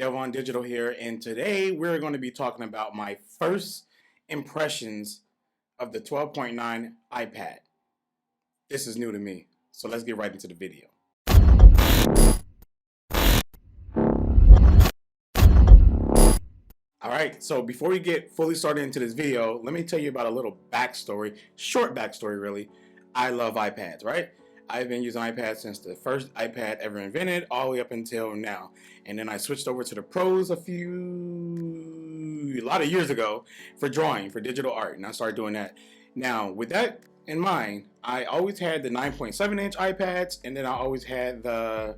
Devon Digital here, and today we're going to be talking about my first impressions of the 12.9 iPad. This is new to me, so let's get right into the video. Alright, so before we get fully started into this video, let me tell you about a little backstory, short backstory really. I love iPads, right? I've been using iPads since the first iPad ever invented, all the way up until now. And then I switched over to the Pros a lot of years ago for drawing, for digital art, and I started doing that. Now, with that in mind, I always had the 9.7-inch iPads, and then I always had the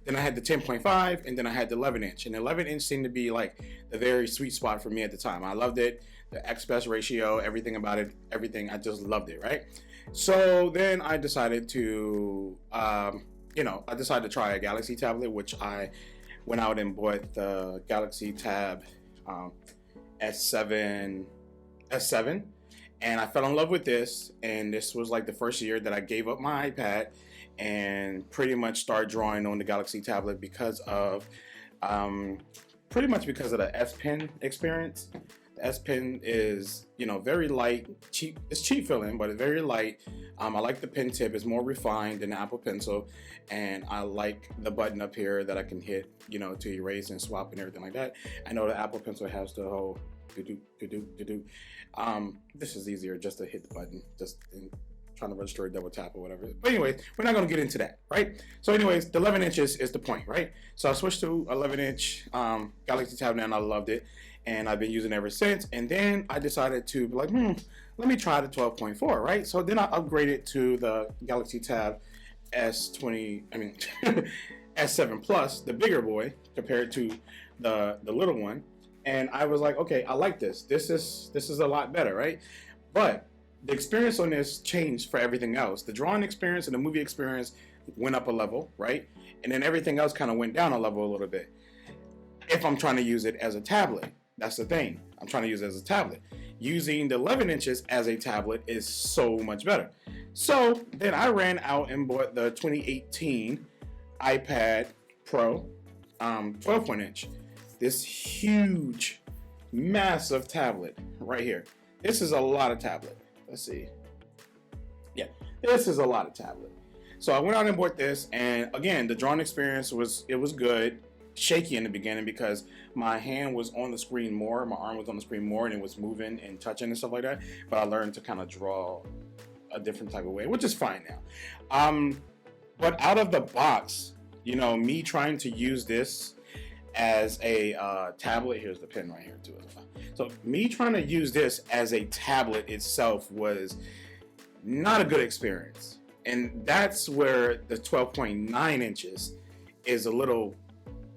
10.5, and then I had the 11-inch. And the 11-inch seemed to be like the very sweet spot for me at the time. I loved it, the aspect ratio, everything about it, everything. I just loved it, right? So then I decided to, I decided to try a Galaxy tablet, which I went out and bought the Galaxy Tab S7, and I fell in love with this. And this was like the first year that I gave up my iPad and pretty much started drawing on the Galaxy tablet because of, pretty much because of the S Pen experience. The S Pen is, very light, cheap. It's cheap feeling, but it's very light. I like the pen tip. It's more refined than the Apple Pencil, and I like the button up here that I can hit, to erase and swap and everything like that. I know the Apple Pencil has the whole do. This is easier just to hit the button, just trying to register a double tap or whatever. But anyways, we're not going to get into that, right? So anyways, the 11 inches is the point, right? So I switched to 11-inch Galaxy Tab now, and I loved it, and I've been using it ever since. And then I decided to be like, let me try the 12.4, right? So then I upgraded to the Galaxy Tab S7 Plus, the bigger boy, compared to the little one. And I was like, okay, I like this. This is a lot better, right? But the experience on this changed for everything else. The drawing experience and the movie experience went up a level, right? And then everything else kind of went down a level a little bit. If I'm trying to use it as a tablet, that's the thing. I'm trying to use it as a tablet. Using the 11 inches as a tablet is so much better. So then I ran out and bought the 2018 iPad Pro 12-inch. This huge, massive tablet right here. This is a lot of tablet. Let's see. Yeah, this is a lot of tablet. So I went out and bought this, and again, the drawing experience was good. Shaky in the beginning because my hand was on the screen more, my arm was on the screen more, and it was moving and touching and stuff like that. But I learned to kind of draw a different type of way, which is fine now. But out of the box, me trying to use this as a tablet, here's the pen right here too. So me trying to use this as a tablet itself was not a good experience, and that's where the 12.9 inches is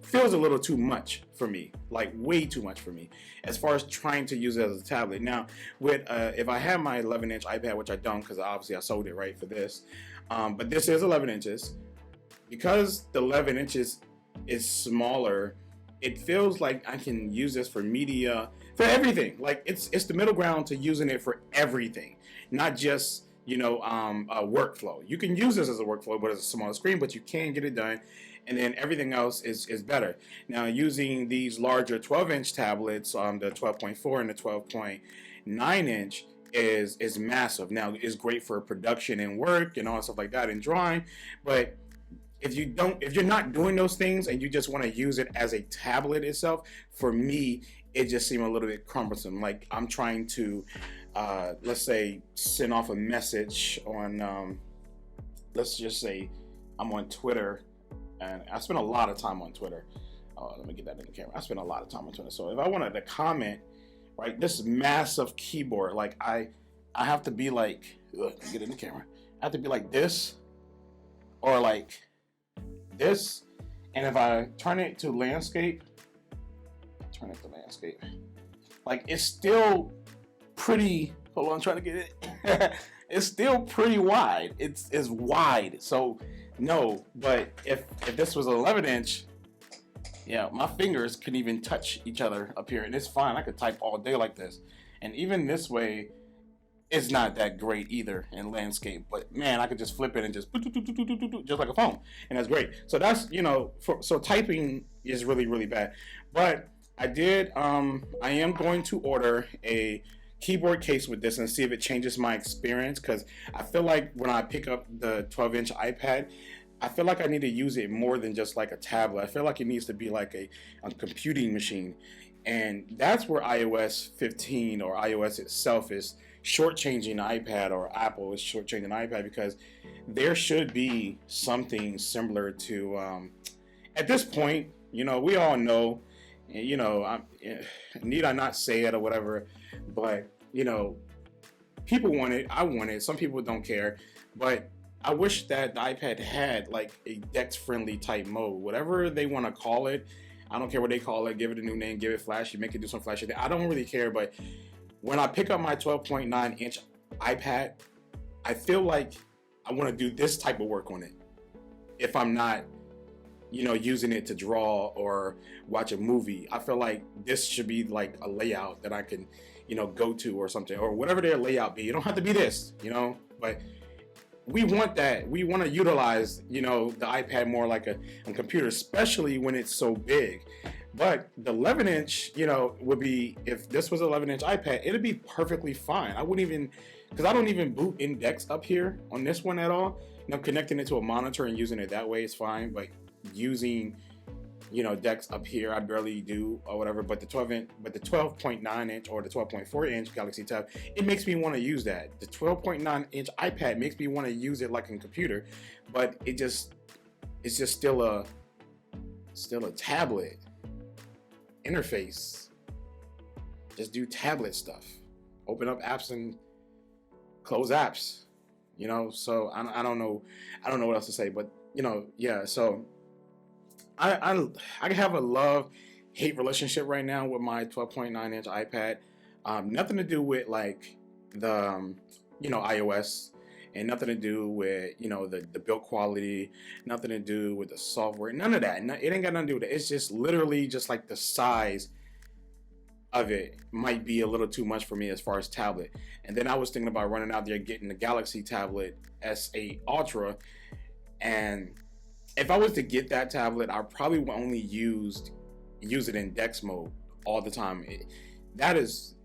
feels a little too much for me, like way too much for me, as far as trying to use it as a tablet. Now, with if I have my 11-inch iPad, which I don't, because obviously I sold it right for this, but this is 11 inches. Because the 11 inches is smaller, it feels like I can use this for media, for everything. Like it's the middle ground to using it for everything, not just a workflow. You can use this as a workflow, but it's a smaller screen, but you can get it done. And then everything else is better. Now, using these larger 12-inch tablets, the 12.4 and the 12.9-inch is massive. Now, it's great for production and work and all stuff like that and drawing. But if you're not doing those things and you just want to use it as a tablet itself, for me, it just seemed a little bit cumbersome. Like I'm trying to, let's say, send off a message on, let's just say, I'm on Twitter. And I spend a lot of time on Twitter. Let me get that in the camera. I spend a lot of time on Twitter. So if I wanted to comment, right, this massive keyboard, like I have to be like, let me get in the camera. I have to be like this, or like this. And if I turn it to landscape, like it's still pretty. Hold on, I'm trying to get it. It's still pretty wide. It's wide. So. No, but if this was an 11-inch, yeah, my fingers couldn't even touch each other up here, and it's fine. I could type all day like this, and even this way, it's not that great either in landscape. But man, I could just flip it and just just like a phone, and that's great. So that's so typing is really really bad. But I am going to order a keyboard case with this and see if it changes my experience, because I feel like when I pick up the 12-inch iPad, I feel like I need to use it more than just like a tablet. I feel like it needs to be like a computing machine. And that's where iOS 15 or iOS itself is shortchanging the iPad, or Apple is shortchanging the iPad, because there should be something similar to, at this point, we all know, need I not say it or whatever, but, people want it, I want it, some people don't care, but I wish that the iPad had like a DeX-friendly type mode, whatever they want to call it. I don't care what they call it. Give it a new name. Give it flashy. Make it do some flashy thing. I don't really care. But when I pick up my 12.9-inch iPad, I feel like I want to do this type of work on it. If I'm not, using it to draw or watch a movie, I feel like this should be like a layout that I can, go to or something, or whatever their layout be. It don't have to be this, but we want that. We want to utilize, the iPad more like a computer, especially when it's so big. But the 11-inch, would be, if this was an 11-inch iPad, it'd be perfectly fine. I wouldn't even, because I don't even boot Index up here on this one at all. Connecting it to a monitor and using it that way is fine. But using, Dex up here, I barely do or whatever. But the 12.9-inch or the 12.4-inch Galaxy Tab, it makes me want to use that. The 12.9-inch iPad makes me want to use it like a computer, but it's just still a tablet interface. Just do tablet stuff. Open up apps and close apps. So I don't know what else to say, but yeah. So I have a love-hate relationship right now with my 12.9-inch iPad. Nothing to do with like the iOS, and nothing to do with the build quality, nothing to do with the software, none of that. It ain't got nothing to do with it. It's just literally just like the size of it might be a little too much for me as far as tablet. And then I was thinking about running out there getting the Galaxy Tablet S8 Ultra, and if I was to get that tablet, I probably would only use it in Dex mode all the time. That is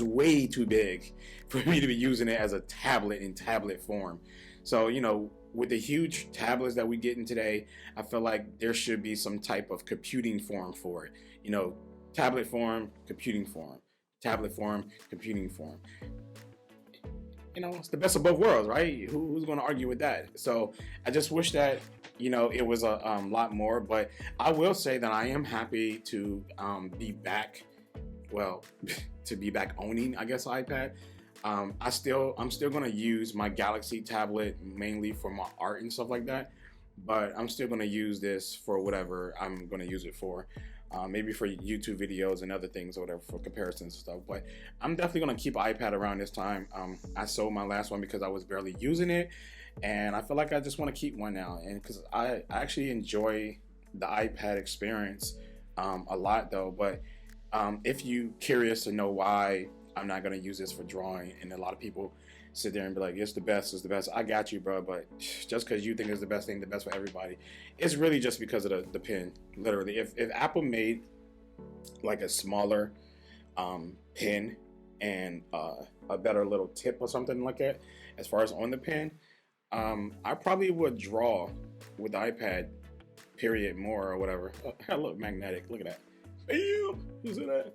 way too big for me to be using it as a tablet in tablet form. So with the huge tablets that we get in today, I feel like there should be some type of computing form for it. Tablet form, computing form. Tablet form, computing form. It's the best of both worlds, right? Who's going to argue with that? So I just wish that it was a lot more. But I will say that I am happy to be back. Well, to be back owning, I guess, iPad. I'm still going to use my Galaxy tablet mainly for my art and stuff like that. But I'm still going to use this for whatever I'm going to use it for. Maybe for YouTube videos and other things or whatever, for comparisons and stuff. But I'm definitely going to keep an iPad around this time. I sold my last one because I was barely using it, and I feel like I just want to keep one now. And because I actually enjoy the iPad experience a lot though. But if you're curious to know why I'm not going to use this for drawing, and a lot of people sit there and be like, it's the best, I got you, bro. But just because you think it's the best thing, the best for everybody, it's really just because of the pen. Literally, if Apple made like a smaller pen and a better little tip or something like that as far as on the pen, I probably would draw with the iPad period more or whatever. Look, magnetic, look at that. Bam! You see that?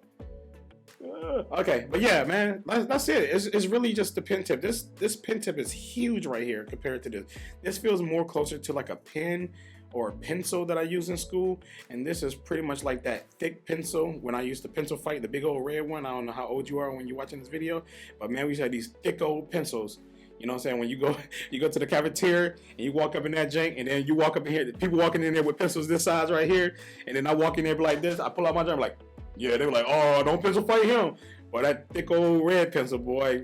Okay, but yeah, man, that's it. It's really just the pen tip. This pen tip is huge right here compared to this. This feels more closer to like a pen or a pencil that I use in school, and this is pretty much like that thick pencil when I used to pencil fight, the big old red one. I don't know how old you are when you're watching this video, but man, we used to have these thick old pencils. You know what I'm saying? When you go to the cafeteria and you walk up in that jank, and then you walk up in here, people walking in there with pencils this size right here, and then I walk in there like this. I pull out my junk like. Yeah, they were like, oh, don't pencil fight him. But that thick old red pencil, boy,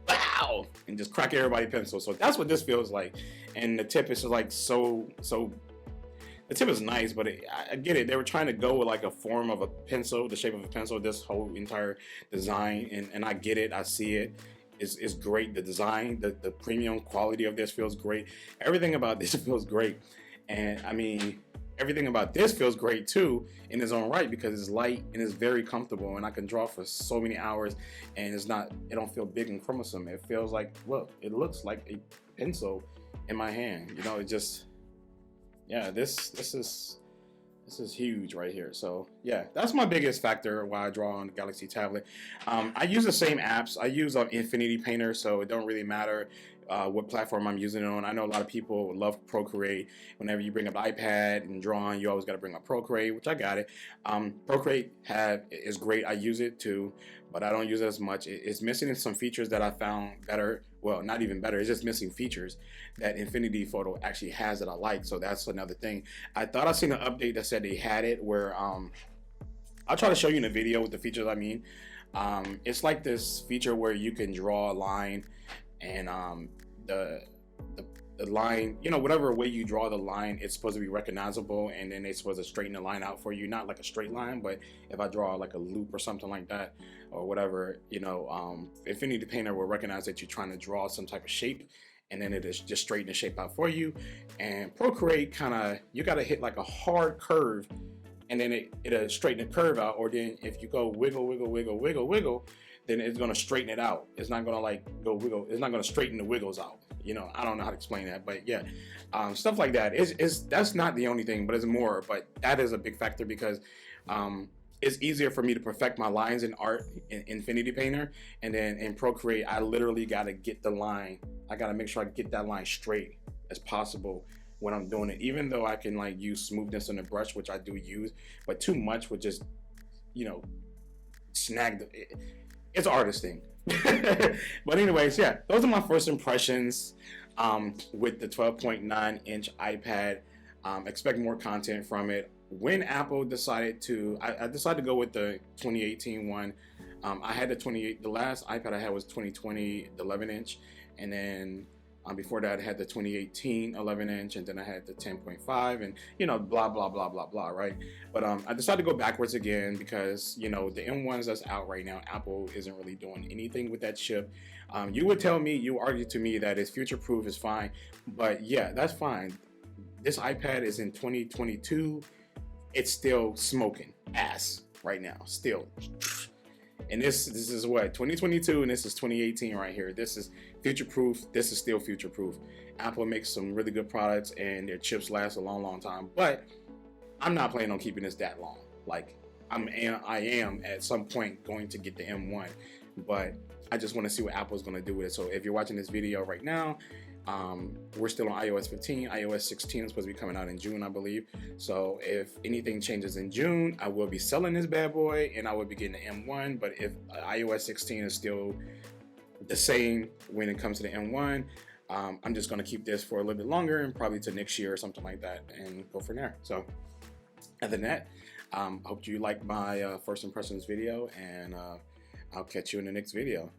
wow, and just crack everybody's pencil. So that's what this feels like. And the tip is just like so. The tip is nice, but I get it. They were trying to go with like a form of a pencil, the shape of a pencil, this whole entire design. And I get it. I see it. is great. The design, the premium quality of this feels great. Everything about this feels great. And I mean, everything about this feels great too in its own right, because it's light and it's very comfortable, and I can draw for so many hours, and it don't feel big and cumbersome. It feels like, look, it looks like a pencil in my hand. You know, it just, yeah, this is huge right here. So yeah, that's my biggest factor why I draw on the Galaxy tablet. I use the same apps. I use Infinity Painter, so it don't really matter what platform I'm using it on. I know a lot of people love Procreate. Whenever you bring up the iPad and drawing, you always got to bring up Procreate, which I got it. Procreate is great. I use it too, but I don't use it as much. It's missing some features that I found better. Well, not even better. It's just missing features that Infinity Photo actually has that I like. So that's another thing. I thought I seen an update that said they had it where I'll try to show you in a video what the features I mean. It's like this feature where you can draw a line, and the line, you know, whatever way you draw the line, it's supposed to be recognizable, and then it's supposed to straighten the line out for you. Not like a straight line, but if I draw like a loop or something like that, or whatever, you know, Infinity Painter will recognize that you're trying to draw some type of shape, and then it is just straighten the shape out for you. And Procreate you gotta hit like a hard curve, and then it'll straighten the curve out. Or then if you go wiggle, wiggle, wiggle, wiggle, wiggle, then it's gonna straighten it out. It's not gonna like go wiggle. It's not gonna straighten the wiggles out. You know, I don't know how to explain that, but yeah, stuff like that. That's not the only thing, but it's more. But that is a big factor, because it's easier for me to perfect my lines in art in Infinity Painter, and then in Procreate, I literally gotta get the line. I gotta make sure I get that line straight as possible when I'm doing it. Even though I can like use smoothness on the brush, which I do use, but too much would just, you know, snag it's an artist thing. But anyways, yeah, those are my first impressions with the 12.9-inch iPad. Expect more content from it. When Apple decided to, I decided to go with the 2018 one. I had the last iPad I had was 2020, the 11-inch, and then before that I had the 2018 11-inch, and then I had the 10.5, and you know, blah blah blah blah blah, right? But I decided to go backwards again, because you know, the M1s that's out right now, Apple isn't really doing anything with that chip. You would tell me, you argue to me that it's future proof, is fine, but yeah, that's fine. This iPad is in 2022. It's still smoking ass right now, still. And this is what, 2022, and this is 2018 right here. This is future proof. This is still future proof. Apple makes some really good products, and their chips last a long time. But I'm not planning on keeping this that long. Like I am at some point going to get the M1, but I just want to see what Apple's going to do with it. So if you're watching this video right now, we're still on iOS 15. iOS 16 is supposed to be coming out in June, I believe. So if anything changes in June, I will be selling this bad boy, and I will be getting the M1. But if iOS 16 is still the same when it comes to the M1, I'm just going to keep this for a little bit longer, and probably to next year or something like that, and go from there. So other than that, I hope you like my first impressions video, and I'll catch you in the next video.